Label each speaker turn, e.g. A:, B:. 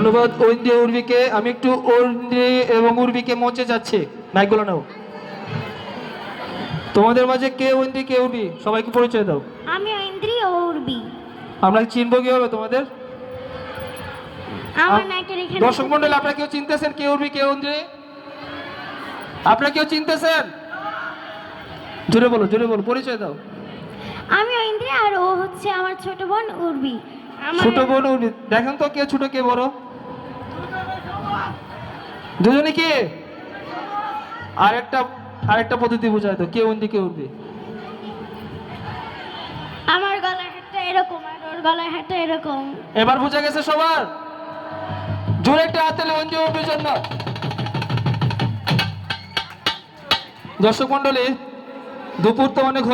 A: ধন্যবাদ ঐন্দ্রি উর্বিকে। আমি একটু ঐন্দ্রি এবং উর্বিকে মঞ্চে যাচ্ছি, মাইকগুলো নাও। তোমাদের মাঝে কে ঐন্দ্রি কে উর্বি, সবাইকে পরিচয় দাও।
B: আমি ঐন্দ্রি ও উর্বি।
A: আমরা চিনবো কি হবে তোমাদের?
B: আমার নাকের এখানে
A: দর্শক মন্ডলী, আপনারা কেউ চিনতেছেন কে উর্বি কে ঐন্দ্রি? আপনারা কেউ চিনতেছেন? জোরে বলো, জোরে বলো, পরিচয় দাও।
B: আমি ঐন্দ্রি আর ও হচ্ছে আমার ছোট বোন উর্বি।
A: ছোট বোন উর্বি। দেখেন তো কে ছোট কে বড়। দুজনে কি? আরেকটা পদ্ধতি বুঝায় তো, কে ঐন্দ্রি কে উর্বি।
B: আমার গলার হাতটা এরকম আর ওর গলার হাতটা এরকম।
A: এবার বুঝা গেছে সবার? জোরে একটা হাত তালি ঐন্দ্রি উর্বির জন্য। দর্শক মন্ডলী, দুপুর তো অনেক হলো।